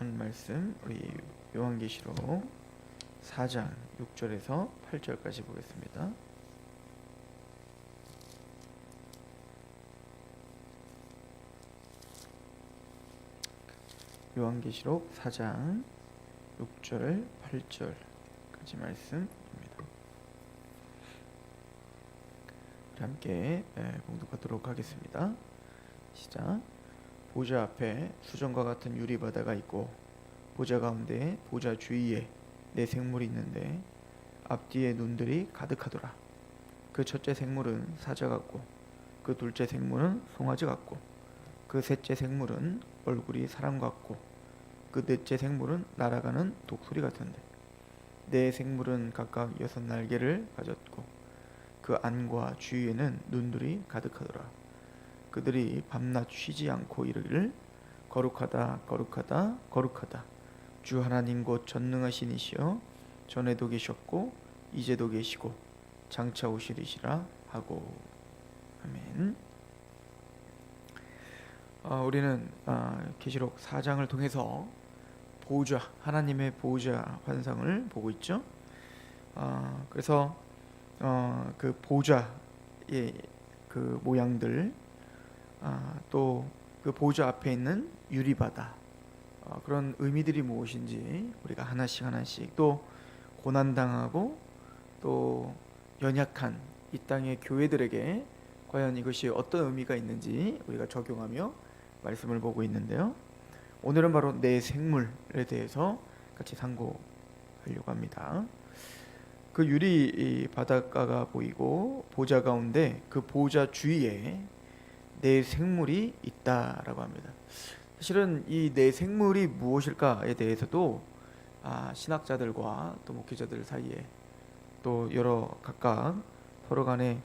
오늘 말씀 우리 요한계시록 4장 6절에서 8절까지 보겠습니다. 요한계시록 4장 6절 8절까지 말씀입니다. 함께 봉독하도록 하겠습니다. 시작. 보좌 앞에 수정과 같은 유리바다가 있고 보좌 가운데 보좌 주위에 네 생물이 있는데 앞뒤에 눈들이 가득하더라. 그 첫째 생물은 사자 같고 그 둘째 생물은 송아지 같고 그 셋째 생물은 얼굴이 사람 같고 그 넷째 생물은 날아가는 독수리 같은데 네 생물은 각각 6날개를 가졌고 그 안과 주위에는 눈들이 가득하더라. 그들이 밤낮 쉬지 않고 이르기를 거룩하다 거룩하다 거룩하다 주 하나님 곧 전능하신 이시여 전에도 계셨고 이제도 계시고 장차 오시리시라 하고. 아멘. 우리는 계시록 4장을 통해서 보좌, 하나님의 보좌 환상을 보고 있죠. 그래서 그 보좌의 그 모양들, 또 그 보좌 앞에 있는 유리바다, 그런 의미들이 무엇인지 우리가 하나씩 또 고난당하고 또 연약한 이 땅의 교회들에게 과연 이것이 어떤 의미가 있는지 우리가 적용하며 말씀을 보고 있는데요. 오늘은 바로 네 생물에 대해서 같이 상고하려고 합니다. 그 유리 바닷가가 보이고 보좌 가운데 그 보좌 주위에 네 생물이 있다라고 합니다. 사실은 이 네 생물이 무엇일까에 대해서도 신학자들과 또 목회자들 사이에 또 여러 각각 서로 간의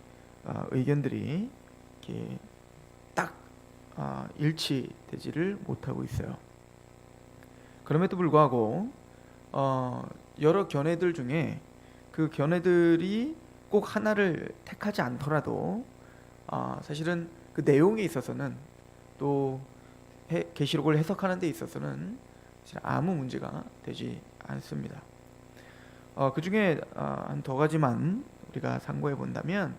의견들이 이렇게 딱 일치되지를 못하고 있어요. 그럼에도 불구하고 여러 견해들 중에 그 견해들이 꼭 하나를 택하지 않더라도 사실은 그 내용에 있어서는 또 계시록을 해석하는 데 있어서는 아무 문제가 되지 않습니다. 그 중에 한 두 가지만 우리가 상고해 본다면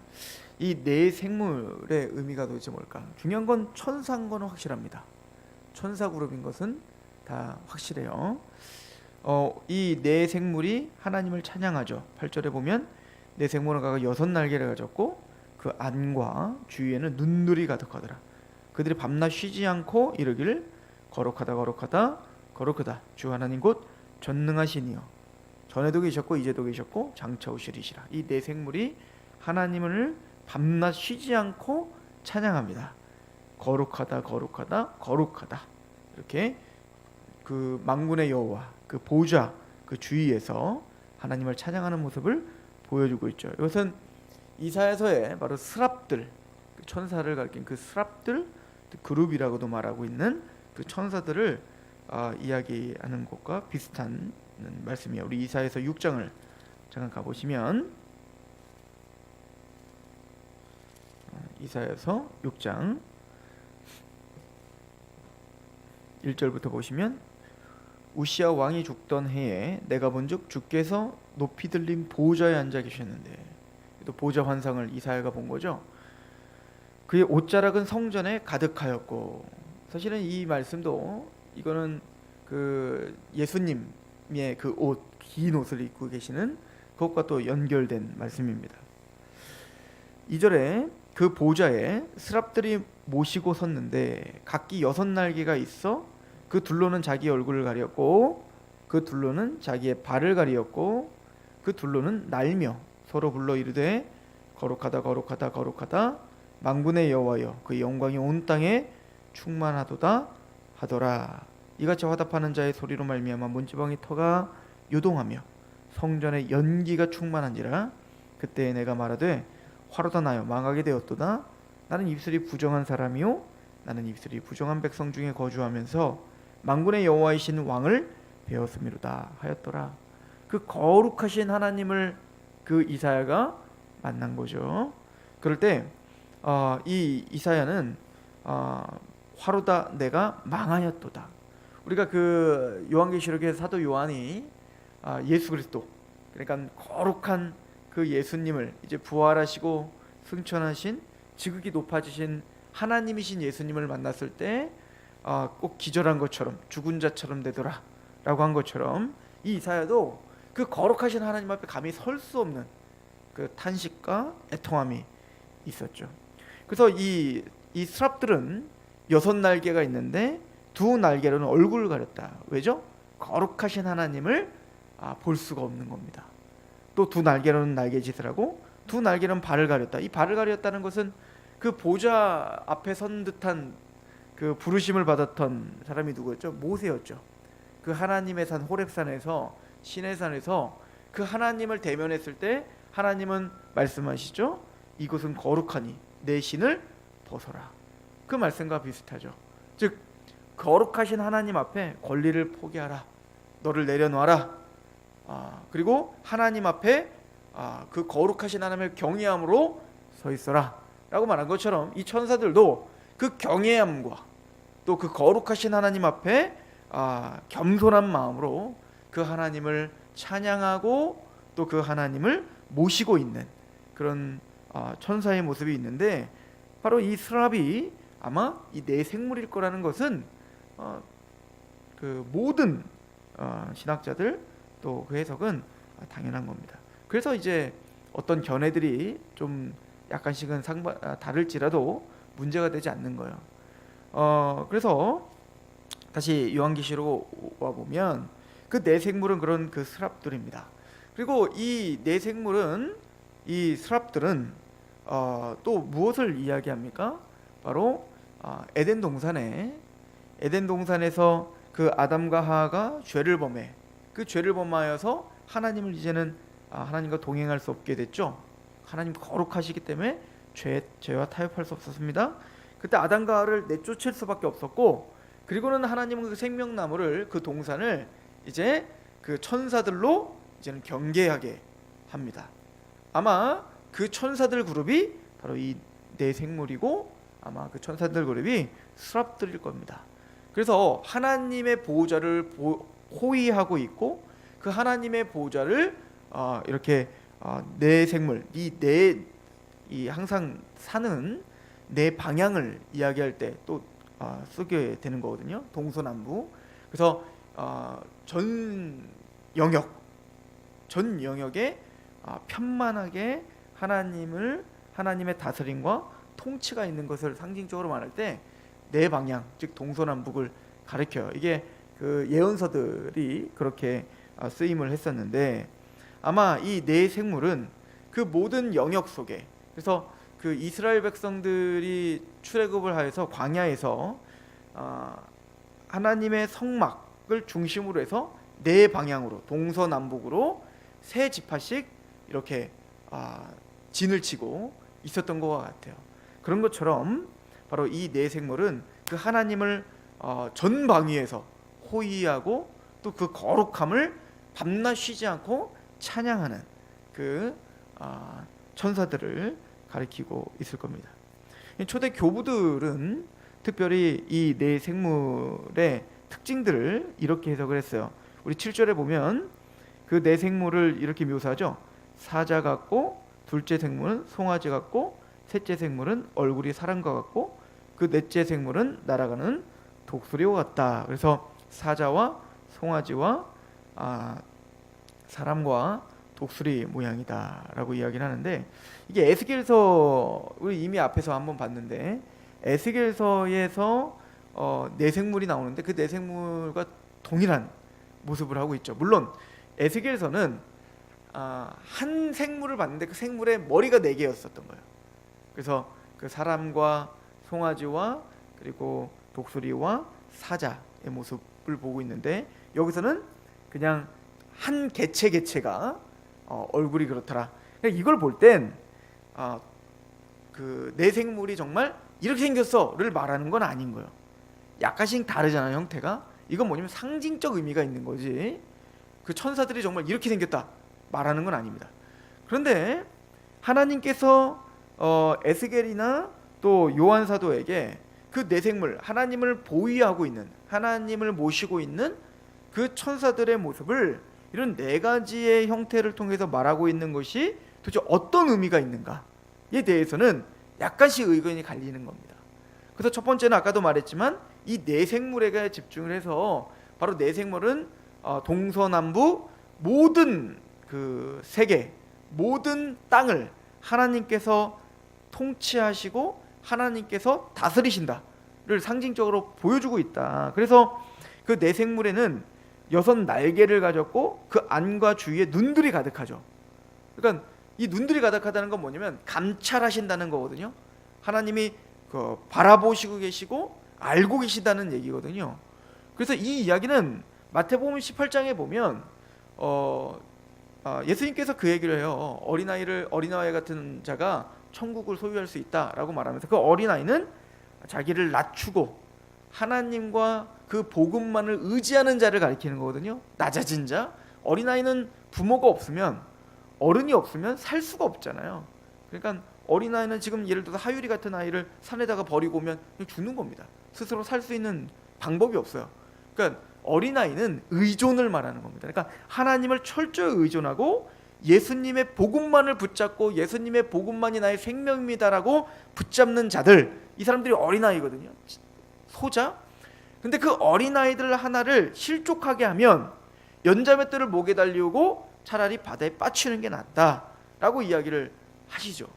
이 네 생물의 의미가 도대체 뭘까? 중요한 건 천사인 건 확실합니다. 천사 그룹인 것은 다 확실해요. 이 네 생물이 하나님을 찬양하죠. 8절에 보면 네 생물은 각각 6날개를 가졌고 그 안과 주위에는 눈들이 가득하더라. 그들이 밤낮 쉬지 않고 이르기를 거룩하다 거룩하다 거룩하다 주 하나님 곧 전능하시니요 전에도 계셨고 이제도 계셨고 장차 오시리시라. 이 네 생물이 하나님을 밤낮 쉬지 않고 찬양합니다. 거룩하다 거룩하다 거룩하다 이렇게 그 만군의 여호와 그 보좌 그 주위에서 하나님을 찬양하는 모습을 보여주고 있죠. 이것은 이사야서에 바로 스랍들, 그 천사를 가리킨 그 스랍들 그룹이라고도 말하고 있는 그 천사들을 이야기하는 것과 비슷한 말씀이에요. 우리 이사야서 6장을 잠깐 가보시면 이사야서 6장 1절부터 보시면 우시야 왕이 죽던 해에 내가 본즉 주께서 높이 들린 보좌에 앉아 계셨는데, 또 보좌 환상을 이사야가 본 거죠. 그의 옷자락은 성전에 가득하였고, 사실은 이 말씀도 이거는 그 예수님의 그 옷, 긴 옷을 입고 계시는 그것과 또 연결된 말씀입니다. 2절에 그 보좌에 스랍들이 모시고 섰는데 각기 6날개가 있어 그 둘로는 자기 얼굴을 가렸고 그 둘로는 자기의 발을 가리었고 그 둘로는 날며 서로 불러 이르되 거룩하다 거룩하다 거룩하다 만군의 여호와여 그 영광이 온 땅에 충만하도다 하더라. 이같이 화답하는 자의 소리로 말미암아 문지방의 터가 요동하며 성전에 연기가 충만한지라. 그때 내가 말하되 화로다 나여 망하게 되었도다. 나는 입술이 부정한 사람이요 나는 입술이 부정한 백성 중에 거주하면서 만군의 여호와이신 왕을 배웠음이로다 하였더라. 그 거룩하신 하나님을 그 이사야가 만난 거죠. 그럴 때 이 이사야는 화로다 내가 망하였도다. 우리가 그 요한계시록의 사도 요한이 예수 그리스도, 그러니까 거룩한 그 예수님을, 이제 부활하시고 승천하신 지극히 높아지신 하나님이신 예수님을 만났을 때 꼭 기절한 것처럼 죽은 자처럼 되더라 라고 한 것처럼, 이 이사야도 그 거룩하신 하나님 앞에 감히 설 수 없는 그 탄식과 애통함이 있었죠. 그래서 이 스랍들은 6날개가 있는데 2날개로는 얼굴을 가렸다. 왜죠? 거룩하신 하나님을 볼 수가 없는 겁니다. 또 2날개로는 날개짓을 하고 2날개로는 발을 가렸다. 이 발을 가렸다는 것은 그 보좌 앞에 선 듯한 그 부르심을 받았던 사람이 누구였죠? 모세였죠. 그 하나님의 산 호렙산에서, 시내산에서 그 하나님을 대면했을 때 하나님은 말씀하시죠. 이곳은 거룩하니 내 신을 벗어라. 그 말씀과 비슷하죠. 즉 거룩하신 하나님 앞에 권리를 포기하라. 너를 내려놔라. 그리고 하나님 앞에 그 거룩하신 하나님의 경외함으로 서 있어라 라고 말한 것처럼, 이 천사들도 그 경외함과 또 그 거룩하신 하나님 앞에 겸손한 마음으로 그 하나님을 찬양하고 또 그 하나님을 모시고 있는 그런 천사의 모습이 있는데, 바로 이 스랍이 아마 이 네 생물일 거라는 것은 그 모든 신학자들 또 그 해석은 당연한 겁니다. 그래서 이제 어떤 견해들이 좀 약간씩은 다를지라도 문제가 되지 않는 거예요. 그래서 다시 요한계시록 와 보면 그 네 생물은 그런 그 스랍들입니다. 그리고 이 네 생물은, 이 스랍들은 또 무엇을 이야기합니까? 바로 에덴 동산에서 그 아담과 하와가 죄를 범해, 그 죄를 범하여서 하나님을 이제는 하나님과 동행할 수 없게 됐죠. 하나님 거룩하시기 때문에 죄와 타협할 수 없었습니다. 그때 아담과 하와를 내쫓을 수밖에 없었고, 그리고는 하나님은 그 생명나무를, 그 동산을 이제 그 천사들로 이제는 경계하게 합니다. 아마 그 천사들 그룹이 바로 이 네 생물이고, 아마 그 천사들 그룹이 스랍들일 겁니다. 그래서 하나님의 보호자를 호위하고 있고, 그 하나님의 보호자를 이렇게 네 생물, 이 항상 사는 네 방향을 이야기할 때 또 쓰게 되는 거거든요. 동서남북. 그래서 전 영역에 편만하게 하나님의 다스림과 통치가 있는 것을 상징적으로 말할 때 네 방향, 즉 동서남북을 가리켜요. 이게 그 예언서들이 그렇게 쓰임을 했었는데, 아마 이 네 생물은 그 모든 영역 속에, 그래서 그 이스라엘 백성들이 출애굽을 하여서 광야에서 하나님의 성막을 중심으로 해서 네 방향으로, 동서남북으로 세 지파씩 이렇게 진을 치고 있었던 것 같아요. 그런 것처럼 바로 이 네 생물은 그 하나님을 전방위에서 호위하고 또 그 거룩함을 밤낮 쉬지 않고 찬양하는 그 천사들을 가리키고 있을 겁니다. 초대 교부들은 특별히 이 네 생물의 특징들을 이렇게 해석을 했어요. 우리 7절에 보면 그 네 생물을 이렇게 묘사하죠. 사자 같고, 둘째 생물은 송아지 같고, 셋째 생물은 얼굴이 사람과 같고, 그 넷째 생물은 날아가는 독수리와 같다. 그래서 사자와 송아지와 사람과 독수리 모양이다라고 이야기를 하는데, 이게 에스겔서, 우리 이미 앞에서 한번 봤는데, 에스겔서에서 네 생물이 나오는데 그 네 생물과 동일한 모습을 하고 있죠. 물론 에스겔서는 한 생물을 봤는데 그 생물의 머리가 4개였었던 거예요. 그래서 그 사람과 송아지와 그리고 독수리와 사자의 모습을 보고 있는데, 여기서는 그냥 한 개체가 얼굴이 그렇더라. 이걸 볼 땐 그 네 생물이 정말 이렇게 생겼어를 말하는 건 아닌 거예요. 약간씩 다르잖아요, 형태가. 이건 뭐냐면 상징적 의미가 있는 거지, 그 천사들이 정말 이렇게 생겼다 말하는 건 아닙니다. 그런데 하나님께서 에스겔이나 또 요한 사도에게 그 내생물, 하나님을 보위하고 있는, 하나님을 모시고 있는 그 천사들의 모습을 이런 네 가지의 형태를 통해서 말하고 있는 것이 도대체 어떤 의미가 있는가에 대해서는 약간씩 의견이 갈리는 겁니다. 그래서 첫 번째는 아까도 말했지만 이 네 생물에게 집중을 해서 바로 네 생물은 동서남북 모든 그 세계, 모든 땅을 하나님께서 통치하시고 하나님께서 다스리신다를 상징적으로 보여주고 있다. 그래서 그 네 생물에는 6 날개를 가졌고 그 안과 주위에 눈들이 가득하죠. 그러니까 이 눈들이 가득하다는 건 뭐냐면 감찰하신다는 거거든요. 하나님이 바라보시고 계시고 알고 계시다는 얘기거든요. 그래서 이 이야기는 마태복음 18장에 보면 예수님께서 그 얘기를 해요. 어린아이 같은 자가 천국을 소유할 수 있다라고 말하면서 그 어린아이는 자기를 낮추고 하나님과 그 복음만을 의지하는 자를 가리키는 거거든요. 낮아진 자. 어린아이는 부모가 없으면, 어른이 없으면 살 수가 없잖아요. 그러니까 어린아이는 지금 예를 들어서 하율이 같은 아이를 산에다가 버리고 오면 그냥 죽는 겁니다. 스스로 살 수 있는 방법이 없어요. 그러니까 어린아이는 의존을 말하는 겁니다. 그러니까 하나님을 철저히 의존하고 예수님의 복음만을 붙잡고 예수님의 복음만이 나의 생명입니다라고 붙잡는 자들, 이 사람들이 어린아이거든요. 소자. 근데 그 어린아이들 하나를 실족하게 하면 연자맷돌을 목에 달리우고 차라리 바다에 빠치는 게 낫다라고 이야기를 하시죠.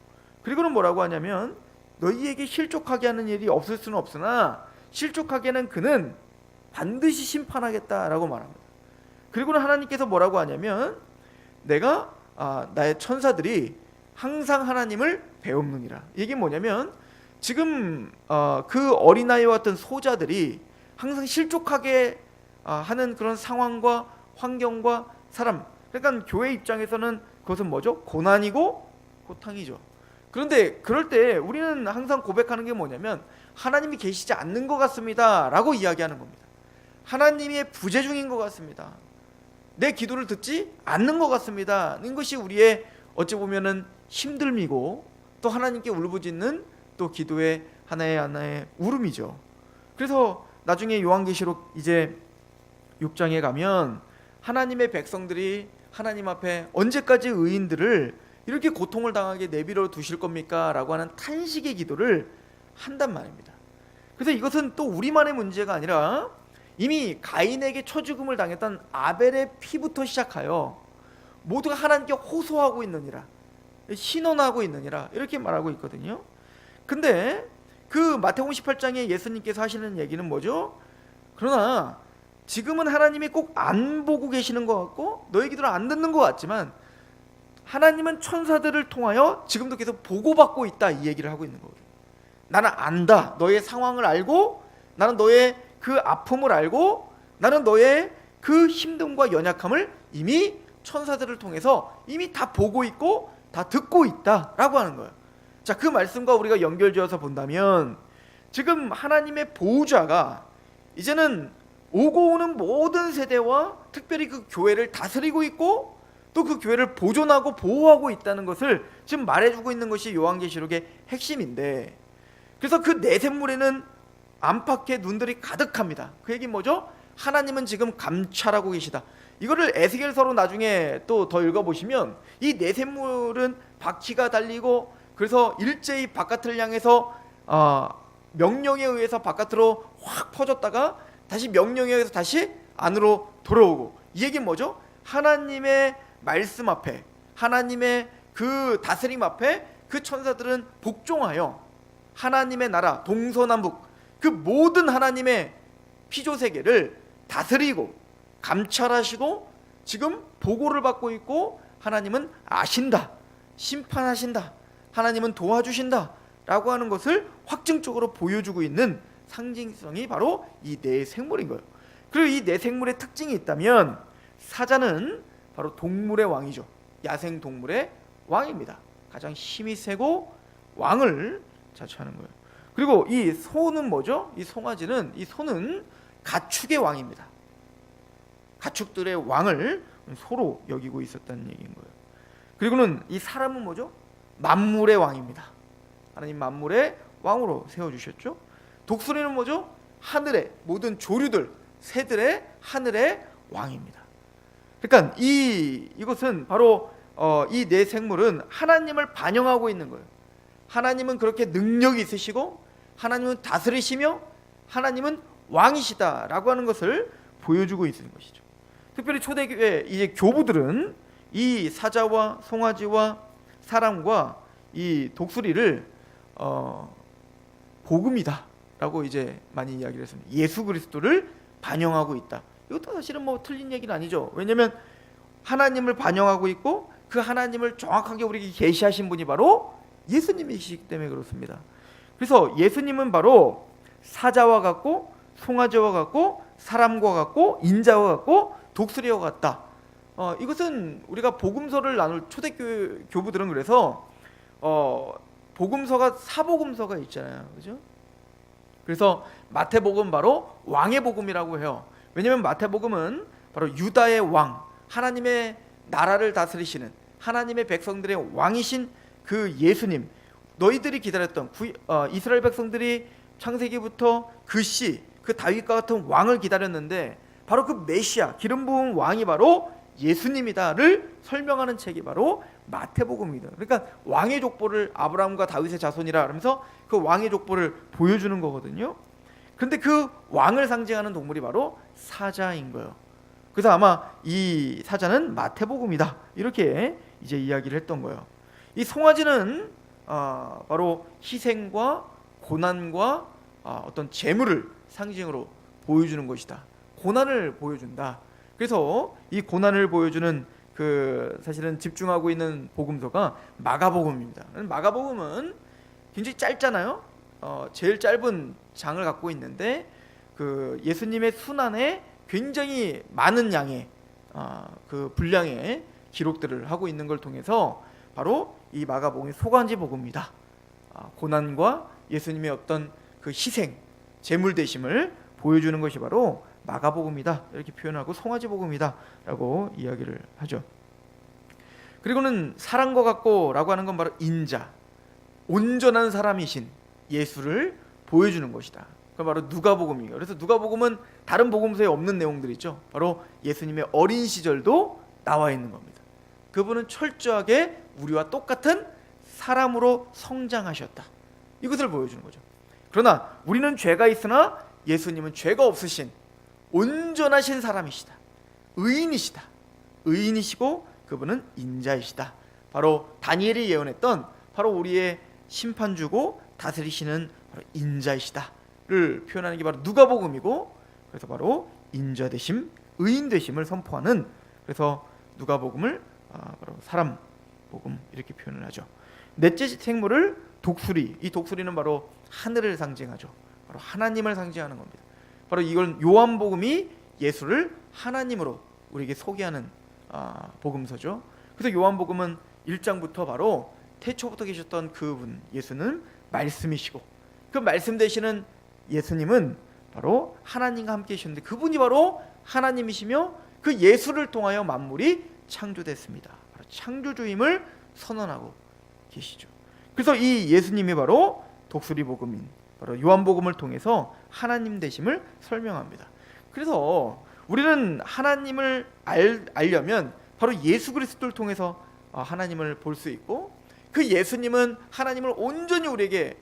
그리고는 뭐라고 하냐면 너희에게 실족하게 하는 일이 없을 수는 없으나 실족하게 하는 그는 반드시 심판하겠다라고 말합니다. 그리고는 하나님께서 뭐라고 하냐면 내가 나의 천사들이 항상 하나님을 배웁느니라. 이게 뭐냐면 지금 그 어린아이와 같은 소자들이 항상 실족하게 하는 그런 상황과 환경과 사람, 그러니까 교회 입장에서는 그것은 뭐죠? 고난이고 고탕이죠. 그런데 그럴 때 우리는 항상 고백하는 게 뭐냐면 하나님이 계시지 않는 것 같습니다 라고 이야기하는 겁니다. 하나님의 부재 중인 것 같습니다. 내 기도를 듣지 않는 것 같습니다. 이것이 우리의 어찌 보면은 힘듦이고 또 하나님께 울부짖는 또 기도의 하나의 울음이죠. 그래서 나중에 요한계시록 이제 6장에 가면 하나님의 백성들이 하나님 앞에 언제까지 의인들을 이렇게 고통을 당하게 내버려 두실 겁니까? 라고 하는 탄식의 기도를 한단 말입니다. 그래서 이것은 또 우리만의 문제가 아니라 이미 가인에게 처죽음을 당했던 아벨의 피부터 시작하여 모두가 하나님께 호소하고 있느니라, 신원하고 있느니라 이렇게 말하고 있거든요. 근데 그 마태복음 18장에 예수님께서 하시는 얘기는 뭐죠? 그러나 지금은 하나님이 꼭 안 보고 계시는 것 같고 너희 기도를 안 듣는 것 같지만 하나님은 천사들을 통하여 지금도 계속 보고받고 있다, 이 얘기를 하고 있는 거거든요. 나는 안다. 너의 상황을 알고, 나는 너의 그 아픔을 알고, 나는 너의 그 힘듦과 연약함을 이미 천사들을 통해서 이미 다 보고 있고 다 듣고 있다라고 하는 거예요. 자, 그 말씀과 우리가 연결지어서 본다면 지금 하나님의 보호자가 이제는 오고 오는 모든 세대와 특별히 그 교회를 다스리고 있고 또 그 교회를 보존하고 보호하고 있다는 것을 지금 말해주고 있는 것이 요한계시록의 핵심인데, 그래서 그 내샘물에는 안팎의 눈들이 가득합니다. 그 얘기 뭐죠? 하나님은 지금 감찰하고 계시다. 이거를 에스겔서로 나중에 또 더 읽어보시면 이 내샘물은 바퀴가 달리고 그래서 일제히 바깥을 향해서 명령에 의해서 바깥으로 확 퍼졌다가 다시 명령에 의해서 다시 안으로 돌아오고, 이 얘기는 뭐죠? 하나님의 말씀 앞에, 하나님의 그 다스림 앞에 그 천사들은 복종하여 하나님의 나라 동서남북 그 모든 하나님의 피조세계를 다스리고 감찰하시고 지금 보고를 받고 있고, 하나님은 아신다, 심판하신다, 하나님은 도와주신다 라고 하는 것을 확증적으로 보여주고 있는 상징성이 바로 이 네 생물인 거예요. 그리고 이 네 생물의 특징이 있다면 사자는 바로 동물의 왕이죠. 야생 동물의 왕입니다. 가장 힘이 세고 왕을 자처하는 거예요. 그리고 이 소는 뭐죠? 이 송아지는, 이 소는 가축의 왕입니다. 가축들의 왕을 소로 여기고 있었다는 얘기인 거예요. 그리고는 이 사람은 뭐죠? 만물의 왕입니다. 하나님 만물의 왕으로 세워주셨죠. 독수리는 뭐죠? 하늘의 모든 조류들, 새들의 하늘의 왕입니다. 그러니까 이것은 바로 이 네 생물은 하나님을 반영하고 있는 거예요. 하나님은 그렇게 능력이 있으시고 하나님은 다스리시며 하나님은 왕이시다라고 하는 것을 보여주고 있는 것이죠. 특별히 초대교회 이제 교부들은 이 사자와 송아지와 사람과 이 독수리를 복음이다라고 이제 많이 이야기를 했습니다. 예수 그리스도를 반영하고 있다. 이것도 사실은 뭐 틀린 얘기는 아니죠. 왜냐하면 하나님을 반영하고 있고 그 하나님을 정확하게 우리에게 계시하신 분이 바로 예수님이시기 때문에 그렇습니다. 그래서 예수님은 바로 사자와 같고 송아지와 같고 사람과 같고 인자와 같고 독수리와 같다. 이것은 우리가 복음서를 나눌 초대교회 교부들은 그래서 복음서가 사복음서가 있잖아요, 그죠? 그래서 마태복음 바로 왕의 복음이라고 해요. 왜냐하면 마태복음은 바로 유다의 왕, 하나님의 나라를 다스리시는 하나님의 백성들의 왕이신 그 예수님, 너희들이 기다렸던 이스라엘 백성들이 창세기부터 그 다윗과 같은 왕을 기다렸는데 바로 그 메시아, 기름 부은 왕이 바로 예수님이다를 설명하는 책이 바로 마태복음입니다. 그러니까 왕의 족보를 아브라함과 다윗의 자손이라 하면서 그 왕의 족보를 보여주는 거거든요. 그런데 그 왕을 상징하는 동물이 바로 사자인 거예요. 그래서 아마 이 사자는 마태복음이다 이렇게 이제 이야기를 했던 거예요. 이 송아지는 바로 희생과 고난과 어떤 재물을 상징으로 보여주는 것이다. 고난을 보여준다. 그래서 이 고난을 보여주는 사실은 집중하고 있는 복음서가 마가복음입니다. 마가복음은 굉장히 짧잖아요. 제일 짧은 장을 갖고 있는데 그 예수님의 순환에 굉장히 많은 양의 그 분량의 기록들을 하고 있는 걸 통해서 바로 이 마가복음이 소관지 복음이다. 고난과 예수님의 어떤 그 희생, 제물 대심을 보여주는 것이 바로 마가복음이다 이렇게 표현하고 송아지 복음이다라고 이야기를 하죠. 그리고는 사랑과 같고라고 하는 건 바로 인자, 온전한 사람이신 예수를 보여주는 것이다. 그건 바로 누가복음이에요. 그래서 누가복음은 다른 복음서에 없는 내용들이 있죠. 바로 예수님의 어린 시절도 나와 있는 겁니다. 그분은 철저하게 우리와 똑같은 사람으로 성장하셨다. 이것을 보여주는 거죠. 그러나 우리는 죄가 있으나 예수님은 죄가 없으신 온전하신 사람이시다. 의인이시다. 의인이시고 그분은 인자이시다. 바로 다니엘이 예언했던 바로 우리의 심판주고 다스리시는 바로 인자이시다를 표현하는 게 바로 누가복음이고, 그래서 바로 인자 되심, 의인 되심을 선포하는, 그래서 누가복음을 바로 사람 복음 이렇게 표현을 하죠. 넷째 생물을 독수리, 이 독수리는 바로 하늘을 상징하죠. 바로 하나님을 상징하는 겁니다. 바로 이걸 요한복음이 예수를 하나님으로 우리에게 소개하는 복음서죠. 그래서 요한복음은 1장부터 바로 태초부터 계셨던 그분 예수는 말씀이시고 그 말씀 되시는 예수님은 바로 하나님과 함께 계셨는데 그분이 바로 하나님이시며 그 예수를 통하여 만물이 창조됐습니다. 바로 창조주임을 선언하고 계시죠. 그래서 이 예수님이 바로 독수리 복음인 바로 요한복음을 통해서 하나님 되심을 설명합니다. 그래서 우리는 하나님을 알려면 바로 예수 그리스도를 통해서 하나님을 볼 수 있고, 그 예수님은 하나님을 온전히 우리에게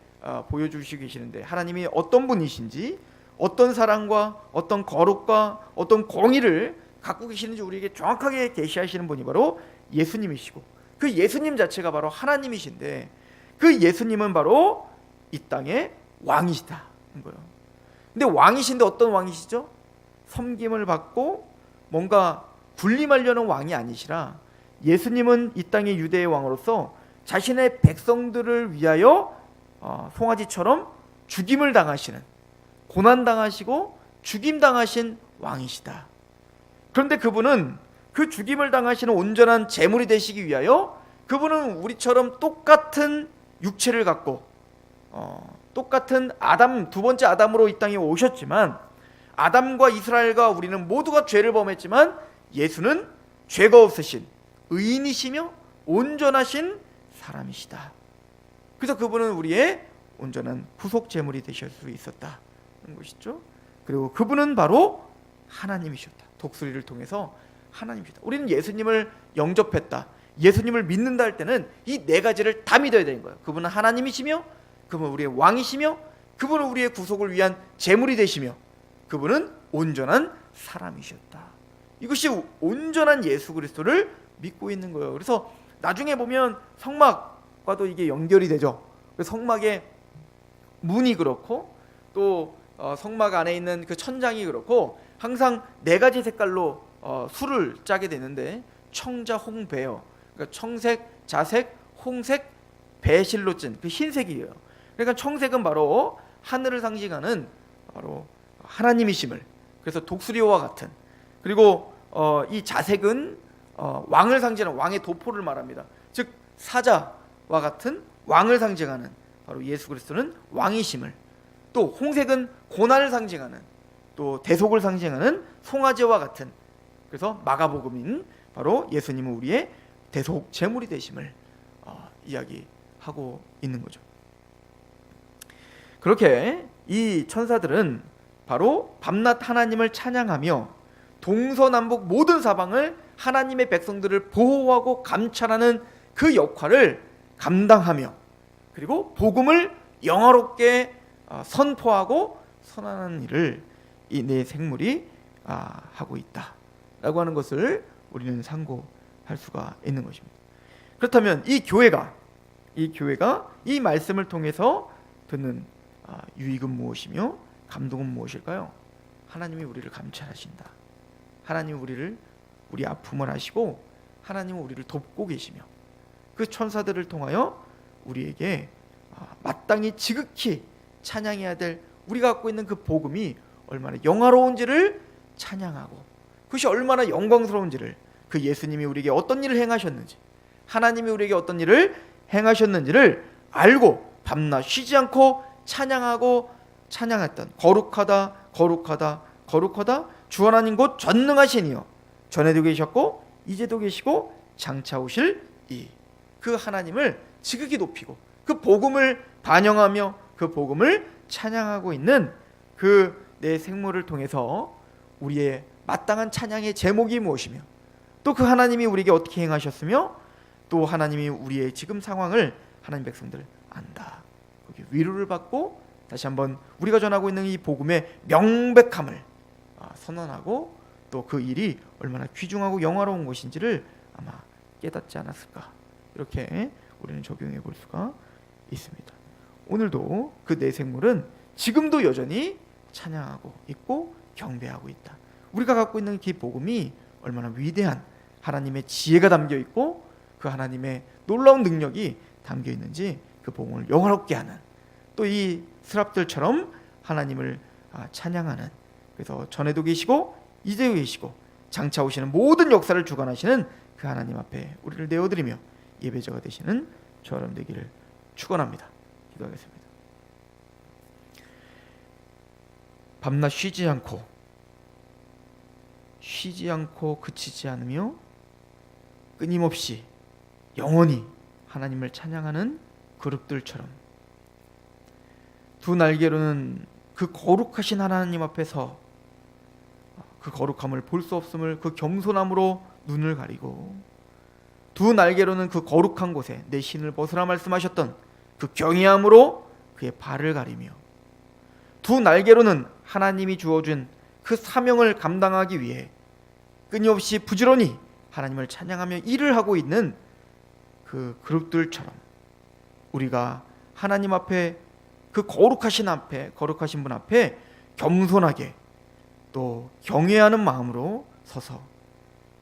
보여주시고 계시는데 하나님이 어떤 분이신지, 어떤 사랑과 어떤 거룩과 어떤 공의를 갖고 계시는지 우리에게 정확하게 계시하시는 분이 바로 예수님이시고, 그 예수님 자체가 바로 하나님이신데 그 예수님은 바로 이 땅의 왕이시다는 거예요. 근데 왕이신데 어떤 왕이시죠? 섬김을 받고 뭔가 군림하려는 왕이 아니시라 예수님은 이 땅의 유대의 왕으로서 자신의 백성들을 위하여 송아지처럼 죽임을 당하시는, 고난당하시고 죽임당하신 왕이시다. 그런데 그분은 그 죽임을 당하시는 온전한 제물이 되시기 위하여 그분은 우리처럼 똑같은 육체를 갖고 똑같은 아담, 두 번째 아담으로 이 땅에 오셨지만 아담과 이스라엘과 우리는 모두가 죄를 범했지만 예수는 죄가 없으신 의인이시며 온전하신 사람이시다. 그래서 그분은 우리의 온전한 후속 제물이 되실 수 있었다는 것이죠. 그리고 그분은 바로 하나님이셨다. 독수리를 통해서 하나님이시다. 우리는 예수님을 영접했다, 예수님을 믿는다 할 때는 이 네 가지를 다 믿어야 되는 거예요. 그분은 하나님이시며, 그분은 우리의 왕이시며, 그분은 우리의 구속을 위한 제물이 되시며, 그분은 온전한 사람이셨다. 이것이 온전한 예수 그리스도를 믿고 있는 거예요. 그래서 나중에 보면 성막과도 이게 연결이 되죠. 성막의 문이 그렇고 또 성막 안에 있는 그 천장이 그렇고 항상 네 가지 색깔로 술을 짜게 되는데 청자 홍배요. 그러니까 청색, 자색, 홍색, 배실로 찐 그 흰색이에요. 그러니까 청색은 바로 하늘을 상징하는 바로 하나님이심을, 그래서 독수리와 같은, 그리고 이 자색은 왕을 상징하는 왕의 도포를 말합니다. 즉 사자와 같은 왕을 상징하는 바로 예수 그리스도는 왕이심을, 또 홍색은 고난을 상징하는, 또 대속을 상징하는 송아지와 같은, 그래서 마가복음인 바로 예수님은 우리의 대속 제물이 되심을 이야기하고 있는 거죠. 그렇게 이 천사들은 바로 밤낮 하나님을 찬양하며 동서남북 모든 사방을 하나님의 백성들을 보호하고 감찰하는 그 역할을 감당하며, 그리고 복음을 영화롭게 선포하고 선언하는 일을 이 네 생물이 하고 있다라고 하는 것을 우리는 상고할 수가 있는 것입니다. 그렇다면 이 교회가 이 말씀을 통해서 듣는 유익은 무엇이며 감동은 무엇일까요? 하나님이 우리를 감찰하신다. 하나님이 우리 아픔을 아시고 하나님은 우리를 돕고 계시며, 그 천사들을 통하여 우리에게 마땅히 지극히 찬양해야 될 우리가 갖고 있는 그 복음이 얼마나 영화로운지를 찬양하고, 그것이 얼마나 영광스러운지를, 그 예수님이 우리에게 어떤 일을 행하셨는지, 하나님이 우리에게 어떤 일을 행하셨는지를 알고 밤낮 쉬지 않고 찬양했던 거룩하다 거룩하다 거룩하다 주 하나님 곧 전능하시니요 전에도 계셨고 이제도 계시고 장차 오실 그 하나님을 지극히 높이고 그 복음을 반영하며 그 복음을 찬양하고 있는 그 내 생물을 통해서 우리의 마땅한 찬양의 제목이 무엇이며, 또 그 하나님이 우리에게 어떻게 행하셨으며, 또 하나님이 우리의 지금 상황을 하나님 백성들 안다. 거기 위로를 받고 다시 한번 우리가 전하고 있는 이 복음의 명백함을 선언하고, 또 그 일이 얼마나 귀중하고 영화로운 것인지를 아마 깨닫지 않았을까, 이렇게 우리는 적용해 볼 수가 있습니다. 오늘도 그 내 생물은 지금도 여전히 찬양하고 있고 경배하고 있다. 우리가 갖고 있는 그 복음이 얼마나 위대한 하나님의 지혜가 담겨 있고 그 하나님의 놀라운 능력이 담겨 있는지 그 복음을 영화롭게 하는, 또 이 스랍들처럼 하나님을 찬양하는, 그래서 전에도 계시고 이제도 계시고 장차 오시는 모든 역사를 주관하시는 그 하나님 앞에 우리를 내어드리며 예배자가 되시는 저 여러분 되기를 축원합니다. 기도하겠습니다. 밤낮 쉬지 않고 그치지 않으며 끊임없이 영원히 하나님을 찬양하는 그룹들처럼 두 날개로는 그 거룩하신 하나님 앞에서 그 거룩함을 볼 수 없음을 그 겸손함으로 눈을 가리고, 두 날개로는 그 거룩한 곳에 내 신을 벗으라 말씀하셨던 그 경외함으로 그의 발을 가리며, 두 날개로는 하나님이 주어준 그 사명을 감당하기 위해 끊임없이 부지런히 하나님을 찬양하며 일을 하고 있는 그 그룹들처럼 우리가 하나님 앞에 그 거룩하신 분 앞에 겸손하게 또 경외하는 마음으로 서서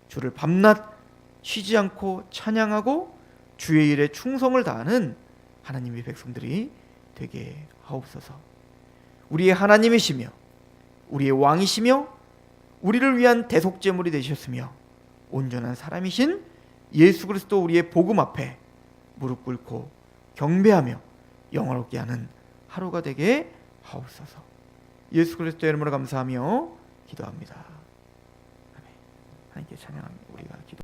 주를 밤낮 쉬지 않고 찬양하고 주의 일에 충성을 다하는 하나님의 백성들이 되게 하옵소서. 우리의 하나님이시며 우리의 왕이시며 우리를 위한 대속제물이 되셨으며 온전한 사람이신 예수 그리스도 우리의 복음 앞에 무릎 꿇고 경배하며 영화롭게 하는 하루가 되게 하옵소서. 예수 그리스도의 이름으로 감사하며 기도합니다. 아멘. 하나님께 찬양합니다. 우리가 기도